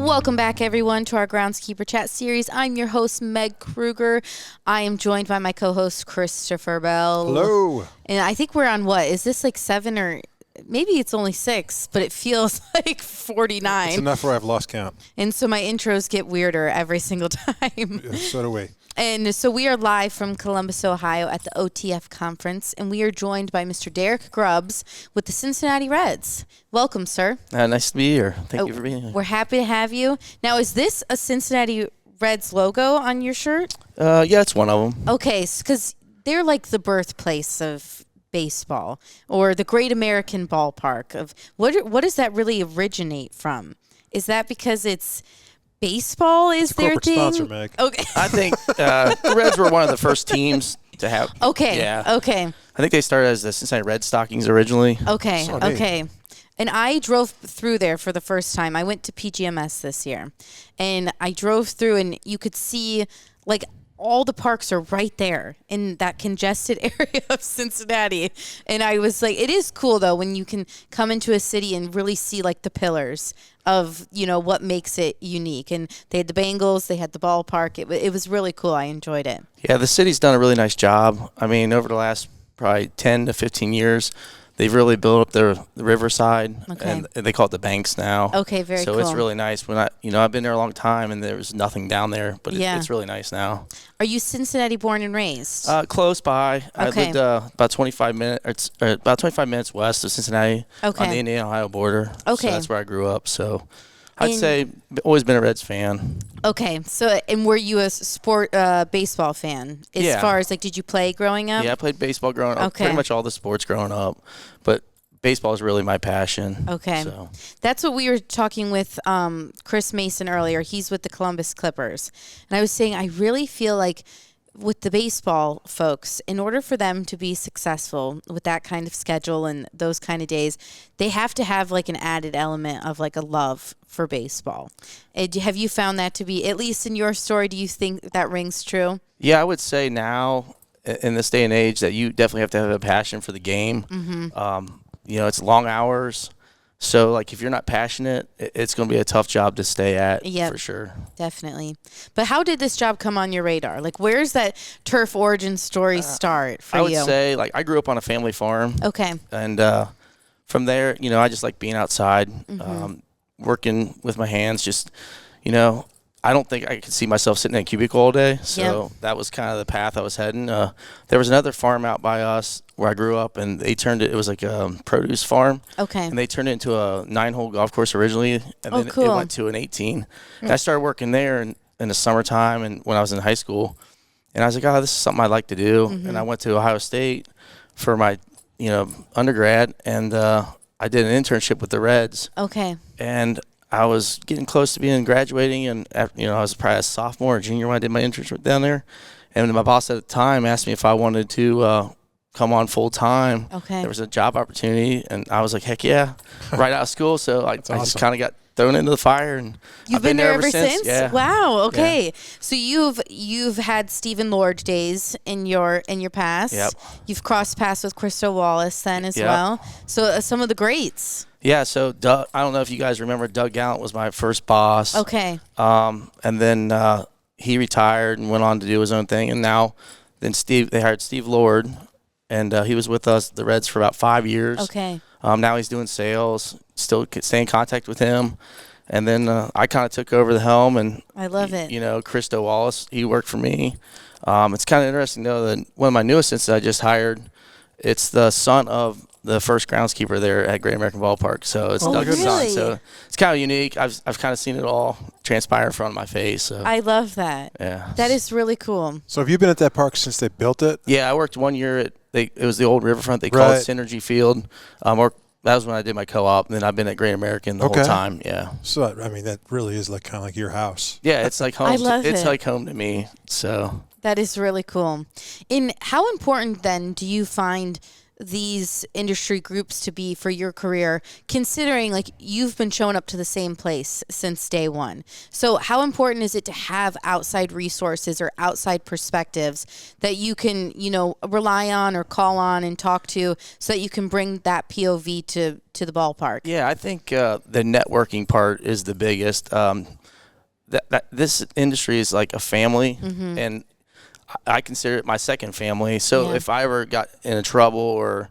Welcome back, everyone, to our Groundskeeper Chat series. I'm your host, Meg Kruger. I am joined by my co-host, Christopher Bell. Hello. And I think we're on what? Is this like 7 or maybe it's only 6, but it feels like 49. It's enough where I've lost count. And so my intros get weirder every single time. So do we. And so we are live from Columbus, Ohio at the OTF conference, and we are joined by Mr. Derrick Grubbs with the Cincinnati Reds. Welcome, sir. Nice to be here. Thank you for being here. We're happy to have you. Now, is this a Cincinnati Reds logo on your shirt? Yeah, it's one of them. Okay, because they're like the birthplace of baseball or the Great American Ballpark. Of what does that really originate from? Is that because it's baseball is it's a their corporate thing? sponsor, Meg. Okay. I think the Reds were one of the first teams to have. Okay. Yeah. Okay. I think they started as the Cincinnati Red Stockings originally. Okay. So Okay. And I drove through there for the first time. I went to PGMS this year, and I drove through, and you could see like all the parks are right there in that congested area of Cincinnati. And I was like, it is cool though when you can come into a city and really see like the pillars of, you know, what makes it unique. And they had the Bengals, they had the ballpark. It was really cool. I enjoyed it. Yeah, the city's done a really nice job. I mean, over the last probably 10 to 15 years, they've really built up the riverside, and they call it the banks now. Okay, very cool. So it's really nice. I've been there a long time, and there was nothing down there, but it's really nice now. Are you Cincinnati born and raised? Close by. Okay. I lived about 25 minutes west of Cincinnati on the Indiana-Ohio border. Okay. So that's where I grew up. So I'd say always been a Reds fan. Okay. So, and were you a baseball fan? As far as, like, did you play growing up? Yeah, I played baseball growing up. Okay. Pretty much all the sports growing up. But baseball is really my passion. Okay. So. That's what we were talking with Chris Mason earlier. He's with the Columbus Clippers. And I was saying I really feel like with the baseball folks, in order for them to be successful with that kind of schedule and those kind of days, they have to have like an added element of like a love for baseball. Have you found that to be, at least in your story, do you think that rings true? Yeah, I would say now in this day and age that you definitely have to have a passion for the game. Mm-hmm. It's long hours. So, like, if you're not passionate, it's going to be a tough job to stay at for sure. Definitely. But how did this job come on your radar? Like, where's that turf origin story start for you? I would say, like, I grew up on a family farm. Okay. And from there, I just like being outside, working with my hands. Just, I don't think I could see myself sitting in a cubicle all day. So that was kind of the path I was heading. There was another farm out by us where I grew up, and they turned it was like a produce farm. Okay. And they turned it into a 9-hole golf course originally, and then cool. it went to an 18. And I started working there in the summertime and when I was in high school. And I was like, this is something I'd like to do. Mm-hmm. And I went to Ohio State for my, undergrad, and I did an internship with the Reds. Okay. And I was getting close to being graduating, and I was probably a sophomore or junior when I did my internship down there. And my boss at the time asked me if I wanted to come on full time. Okay. There was a job opportunity, and I was like, heck yeah, right out of school. So I just kind of got thrown into the fire, and You've I've been there ever since. Yeah. Wow. Okay. Yeah. So you've had Stephen Lord days in your past. Yep. You've crossed paths with Christo Wallace then as well. So some of the greats. Yeah. So Doug, I don't know if you guys remember, Doug Gallant was my first boss. Okay. And then he retired and went on to do his own thing, and then they hired Steve Lord. And he was with us, the Reds, for about 5 years. Okay. Now he's doing sales, still stay in contact with him. And then I kind of took over the helm. And I love it. Christo Wallace, he worked for me. It's kind of interesting, though, that one of my new assistants I just hired, it's the son of the first groundskeeper there at Great American Ballpark. So it's Doug's son. So it's kind of unique. I've kind of seen it all transpire in front of my face. So I love that. Yeah. That is really cool. So have you been at that park since they built it? Yeah, I worked 1 year at it was the old riverfront. They called it Synergy Field. That was when I did my co-op, and then I've been at Great American the whole time. Yeah. So I mean, that really is like kind of like your house. Yeah, it's like home. I love it's it. like home to me. So that is really cool. And how important then do you find these industry groups to be for your career, considering like you've been showing up to the same place since day one? So how important is it to have outside resources or outside perspectives that you can, rely on or call on and talk to so that you can bring that POV to the ballpark? Yeah, I think the networking part is the biggest. That this industry is like a family, and I consider it my second family. So if I ever got in trouble or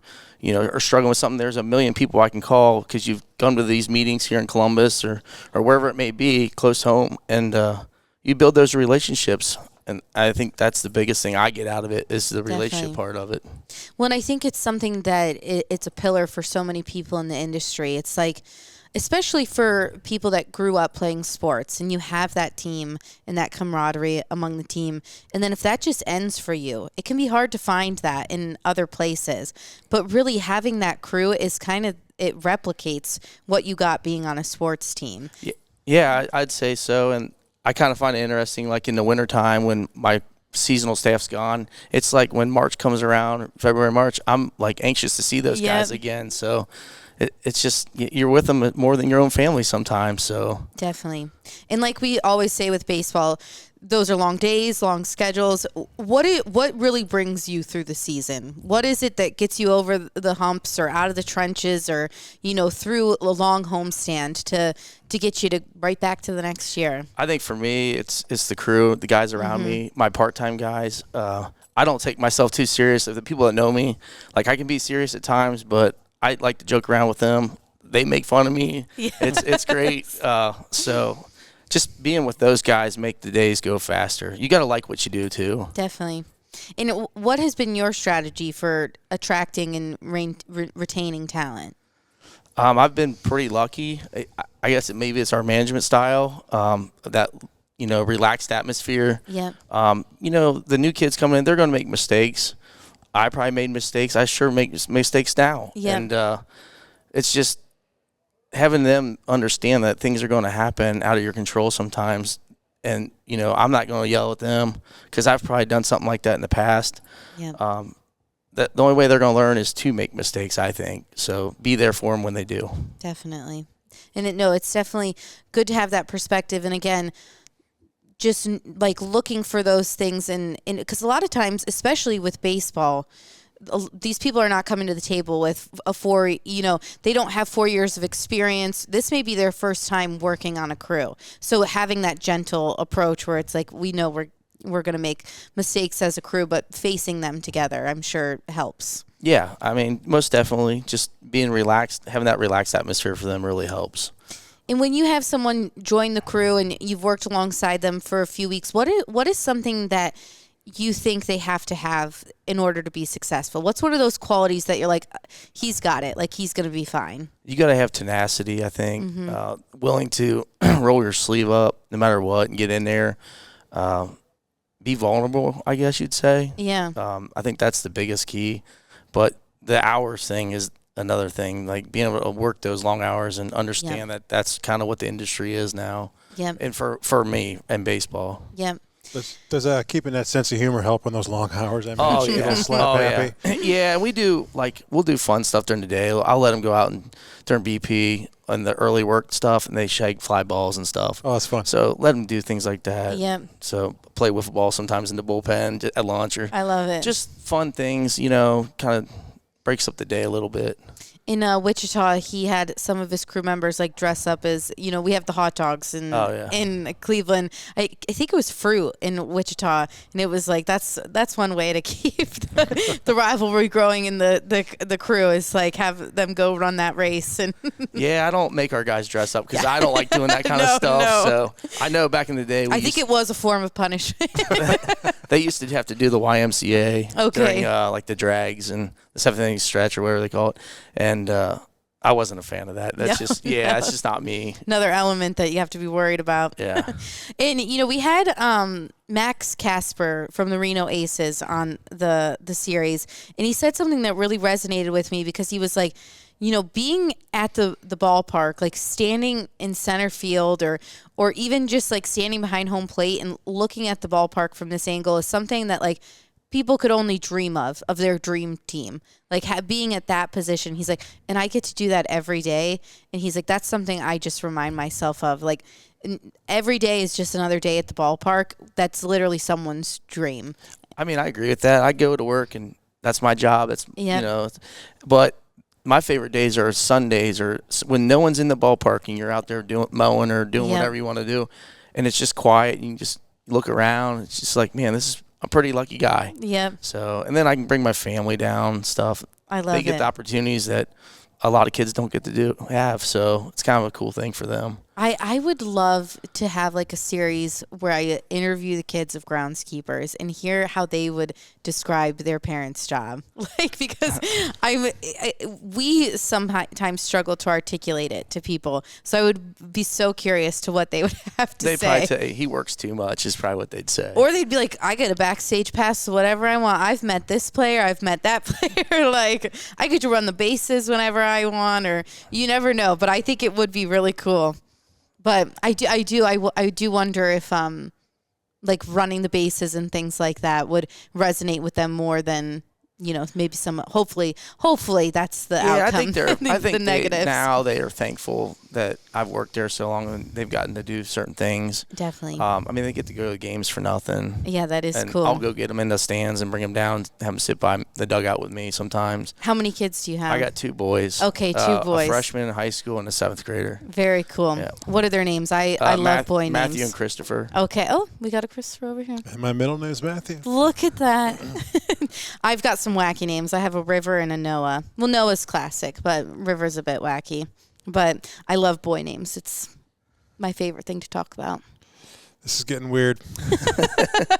struggling with something, there's a million people I can call because you've gone to these meetings here in Columbus or wherever it may be close home, and you build those relationships. And I think that's the biggest thing I get out of it is the relationship part of it. Well, and I think it's something that it's a pillar for so many people in the industry. It's like, especially for people that grew up playing sports and you have that team and that camaraderie among the team. And then if that just ends for you, it can be hard to find that in other places. But really having that crew is it replicates what you got being on a sports team. Yeah, I'd say so. And I kind of find it interesting, like in the wintertime when my seasonal staff's gone, it's like when March comes around, February, March, I'm like anxious to see those guys again. So it's just you're with them more than your own family sometimes. So definitely. And like we always say with baseball, those are long days, long schedules. What really brings you through the season? What is it that gets you over the humps or out of the trenches or through a long homestand to get you to right back to the next year? I think for me, it's the crew, the guys around me, my part-time guys. I don't take myself too serious. The people that know me, like I can be serious at times, but I like to joke around with them. They make fun of me. Yeah. It's great. So just being with those guys make the days go faster. You got to like what you do too. Definitely. And what has been your strategy for attracting and retaining talent? I've been pretty lucky. I guess maybe it's our management style, that relaxed atmosphere. Yeah. The new kids coming in, they're going to make mistakes. I probably made mistakes. I sure make mistakes now. Yeah. And it's just having them understand that things are going to happen out of your control sometimes. And, I'm not going to yell at them because I've probably done something like that in the past. Yeah. The only way they're going to learn is to make mistakes, I think. So be there for them when they do. Definitely. And it's definitely good to have that perspective. And again, just like looking for those things and because a lot of times, especially with baseball, these people are not coming to the table with they don't have 4 years of experience. This may be their first time working on a crew. So having that gentle approach where it's like, we know we're going to make mistakes as a crew, but facing them together, I'm sure helps. Yeah. I mean, most definitely just being relaxed, having that relaxed atmosphere for them really helps. And when you have someone join the crew and you've worked alongside them for a few weeks, what is something that you think they have to have in order to be successful? What's one of those qualities that you're like, he's got it, like he's going to be fine? You got to have tenacity, I think, willing to roll your sleeve up no matter what and get in there. Be vulnerable, I guess you'd say. Yeah. I think that's the biggest key. But the hours thing is another thing, like being able to work those long hours and understand that that's kind of what the industry is now. Yeah. And for me and baseball. Yeah. Does keeping that sense of humor help in those long hours? I mean, yeah. Slap happy. Yeah, we'll do fun stuff during the day. I'll let them go out and during BP and the early work stuff, and they shake fly balls and stuff. Oh, that's fun. So let them do things like that. Yeah. So play wiffle ball sometimes in the bullpen at lunch or I love it. Just fun things, kind of breaks up the day a little bit. In Wichita, he had some of his crew members like dress up as, we have the hot dogs in Cleveland. I think it was fruit in Wichita, and it was like that's one way to keep the rivalry growing in the crew is like have them go run that race. And yeah, I don't make our guys dress up because I don't like doing that kind of stuff. No. So I know back in the day, I think it was a form of punishment. They used to have to do the YMCA during like the drags and the 7th inning stretch or whatever they call it. And I wasn't a fan of that. That's that's just not me. Another element that you have to be worried about. Yeah. And, we had Max Casper from the Reno Aces on the series, and he said something that really resonated with me because he was like, being at the ballpark, like standing in center field or even just like standing behind home plate and looking at the ballpark from this angle is something that like people could only dream of their dream team. Like being at that position, he's like, and I get to do that every day. And he's like, that's something I just remind myself of. Like every day is just another day at the ballpark. That's literally someone's dream. I mean, I agree with that. I go to work and that's my job. That's, but my favorite days are Sundays or when no one's in the ballpark and you're out there mowing or doing whatever you want to do. And it's just quiet. You can just look around. It's just like, man, I'm a pretty lucky guy. Yep. So, and then I can bring my family down and stuff. I love it. They get the opportunities that a lot of kids don't get to have. So it's kind of a cool thing for them. I would love to have like a series where I interview the kids of groundskeepers and hear how they would describe their parents' job. Like, because we sometimes struggle to articulate it to people. So I would be so curious to what they would have to say. They'd probably say, he works too much is probably what they'd say. Or they'd be like, I get a backstage pass to whatever I want. I've met this player. I've met that player. Like, I get to run the bases whenever I want, or you never know. But I think it would be really cool. But I do wonder if like running the bases and things like that would resonate with them more than maybe some. Hopefully that's the outcome. I think the negatives. Now they are thankful that I've worked there so long and they've gotten to do certain things. Definitely. I mean, they get to go to the games for nothing. Yeah, that is and cool. I'll go get them in the stands and bring them down, have them sit by the dugout with me sometimes. How many kids do you have? I got 2 boys. Okay, 2 boys. A freshman in high school and a 7th grader. Very cool. Yeah. What are their names? I love boy names. Matthew and Christopher. Okay. Oh, we got a Christopher over here. And my middle name is Matthew. Look at that. I've got some wacky names. I have a River and a Noah. Well, Noah's classic, but River's a bit wacky. But I love boy names. It's my favorite thing to talk about. This is getting weird.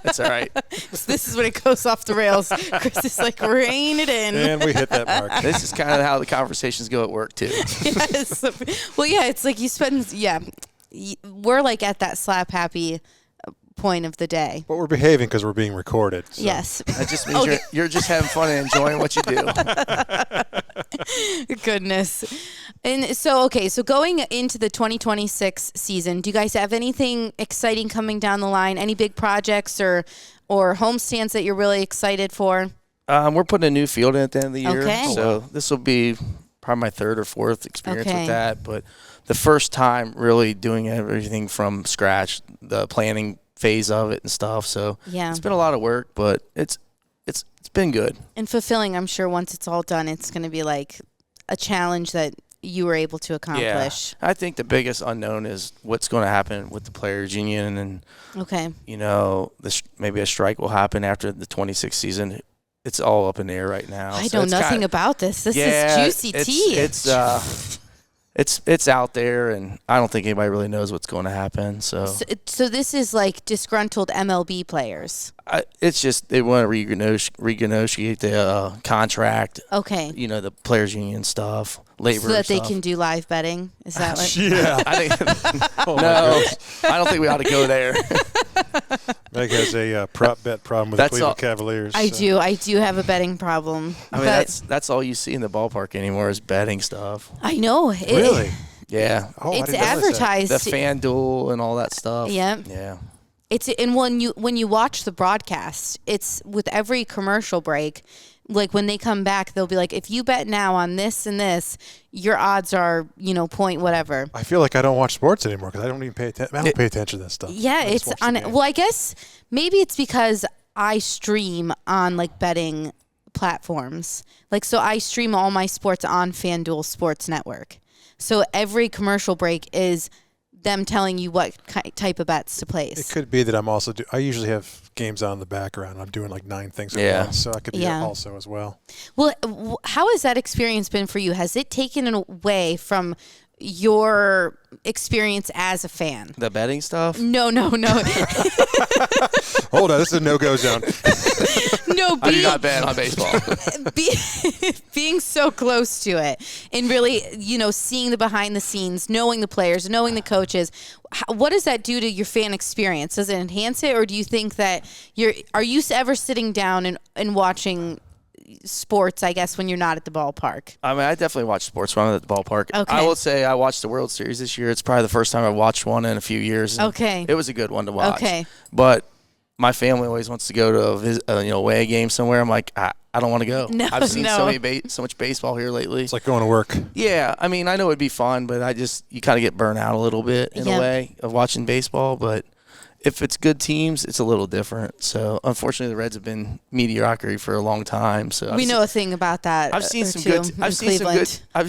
That's all right. So this is when it goes off the rails. Chris is like, rein it in. And we hit that mark. This is kind of how the conversations go at work, too. Yes. Well, yeah, it's like we're like at that slap happy point of the day. But we're behaving because we're being recorded. So. Yes. That just means you're just having fun and enjoying what you do. Goodness. And so going into the 2026 season, do you guys have anything exciting coming down the line? Any big projects or homestands that you're really excited for? We're putting a new field in at the end of the year. Okay. So this will be probably my 3rd or 4th experience with that. But the first time really doing everything from scratch, the planning phase of it and stuff. So it's been a lot of work, but it's been good. And fulfilling, I'm sure once it's all done, it's going to be like a challenge that you were able to accomplish. Yeah. I think the biggest unknown is what's going to happen with the players union and maybe a strike will happen after the 26th season. It's all up in the air right now. I know nothing about this. This is juicy tea. It's out there, and I don't think anybody really knows what's going to happen. So this is like disgruntled MLB players. It's just they want to renegotiate the contract. Okay. The players union stuff, labor. So that they can do live betting. Is that what? Yeah. I think I don't think we ought to go there. Meg has a prop bet problem with the Cleveland Cavaliers. I do have a betting problem. I mean, that's all you see in the ballpark anymore is betting stuff. I know. Really? Yeah. Oh, it's advertised. The FanDuel and all that stuff. Yeah. Yeah. And when you watch the broadcast, it's with every commercial break. Like when they come back, they'll be like, if you bet now on this and this, your odds are, point whatever. I feel like I don't watch sports anymore because I don't even pay attention. I don't pay attention to that stuff. Yeah, it's on. Well, I guess maybe it's because I stream on like betting platforms. Like, so I stream all my sports on FanDuel Sports Network. So every commercial break is them telling you what type of bets to place. It could be that I'm also I usually have games on in the background. I'm doing like 9 things at once, so I could be also as well. Well, how has that experience been for you? Has it taken away from your experience as a fan? The betting stuff? No. Hold on, this is a no-go zone. No, I do not bet on baseball. Being so close to it and really, seeing the behind the scenes, knowing the players, knowing the coaches, what does that do to your fan experience? Does it enhance it, or do you think that are you ever sitting down and watching sports, I guess, when you're not at the ballpark? I mean, I definitely watch sports when I'm at the ballpark. Okay. I will say I watched the World Series this year. It's probably the first time I watched one in a few years. Okay. It was a good one to watch. Okay. But my family always wants to go to a away game somewhere. I'm like, I don't want to go. No, I've seen so much baseball here lately. It's like going to work. Yeah, I mean, I know it'd be fun, but you kind of get burnt out a little bit in a way of watching baseball. But if it's good teams, it's a little different. So unfortunately, the Reds have been mediocrity for a long time. So we know a thing about that. I've seen some good. I've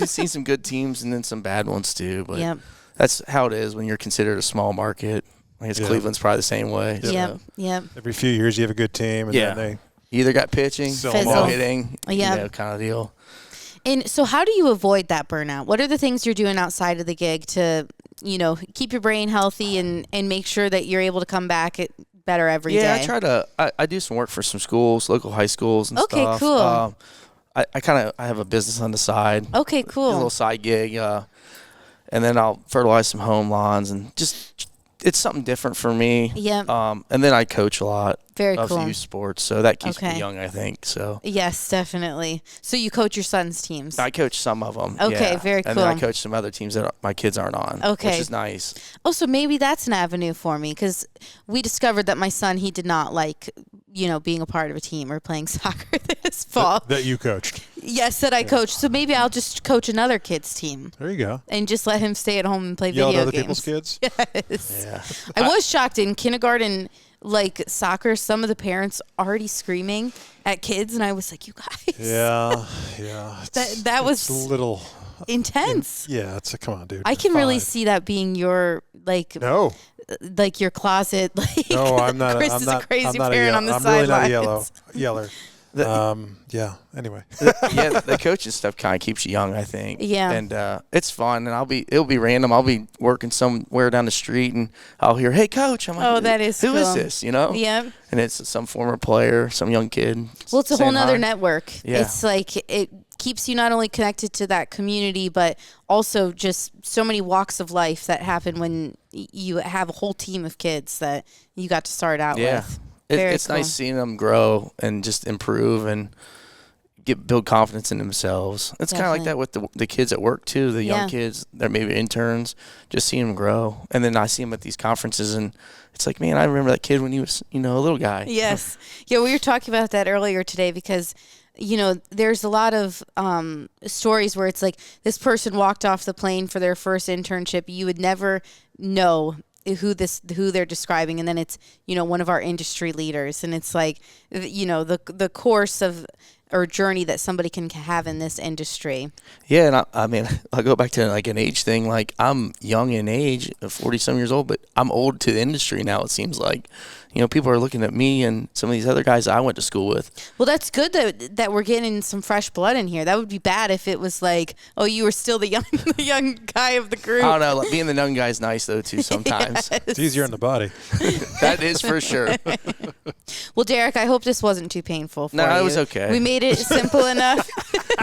seen some good teams and then some bad ones too. But that's how it is when you're considered a small market. I guess Cleveland's probably the same way. Yep. Every few years you have a good team, and then they either got pitching, no hitting, kind of deal. And so how do you avoid that burnout? What are the things you're doing outside of the gig to, keep your brain healthy and make sure that you're able to come back better every day? Yeah, I try to. I do some work for some schools, local high schools and stuff. Okay, cool. I have a business on the side. Okay, cool. A little side gig, and then I'll fertilize some home lawns and just. It's something different for me. Yeah. And then I coach a lot of cool. youth sports, so that keeps me young, I think. So. Yes, definitely. So you coach your son's teams? I coach some of them. Okay, very cool. And then I coach some other teams that my kids aren't on. Okay. Which is nice. Oh, so maybe that's an avenue for me, because we discovered that my son, he did not like, being a part of a team or playing soccer this fall. That you coached. Yes, that I coached. So maybe I'll just coach another kid's team. There you go. And just let him stay at home and play Yell video at other games. people's kids? Yes. Yeah. I was shocked in kindergarten, like soccer, some of the parents already screaming at kids, and I was like, you guys. Yeah. That was a little intense. Come on, dude. I can really see that being your, No. Like your closet. No, I'm not. Chris I'm is not, a crazy I'm not parent on the I'm sidelines. really not a yeller. Anyway. The coaching stuff kind of keeps you young, I think. Yeah. And it's fun, and it'll be random. I'll be working somewhere down the street, and I'll hear, "Hey, coach!" I'm like, "Oh, that is who cool. is this?" Yep. And it's some former player, some young kid. Well, it's a whole nother network. Yeah. It's like it keeps you not only connected to that community, but also just so many walks of life that happen when you have a whole team of kids that you got to start out with. It's cool. nice seeing them grow and just improve and build confidence in themselves. It's kind of like that with the kids at work too, the young kids, they're maybe interns, just seeing them grow. And then I see them at these conferences, and it's like, man, I remember that kid when he was, a little guy. Yes. Yeah, we were talking about that earlier today because, there's a lot of stories where it's like this person walked off the plane for their first internship. You would never know who they're describing, and then it's one of our industry leaders, and it's like the course of or journey that somebody can have in this industry. Yeah, and I mean, I'll go back to like an age thing. Like, I'm young in age, 40-some years old, but I'm old to the industry now, it seems like. People are looking at me and some of these other guys I went to school with. Well, that's good that we're getting some fresh blood in here. That would be bad if it was like, oh, you were still the young guy of the group. I don't know. Like, being the young guy is nice, though, too, sometimes. Yes. It's easier on the body. That is for sure. Well, Derrick, I hope this wasn't too painful for you. No, it was okay. We made it simple enough.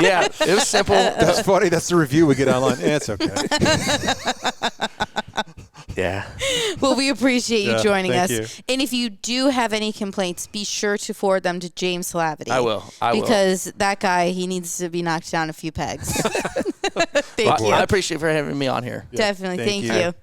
Yeah, it was simple. That's funny. That's the review we get online. Yeah, it's okay. Yeah. Well, we appreciate you joining us. You. And if you do have any complaints, be sure to forward them to James Slavity. I will. Because that guy, he needs to be knocked down a few pegs. Thank you. I appreciate for having me on here. Definitely. Thank you.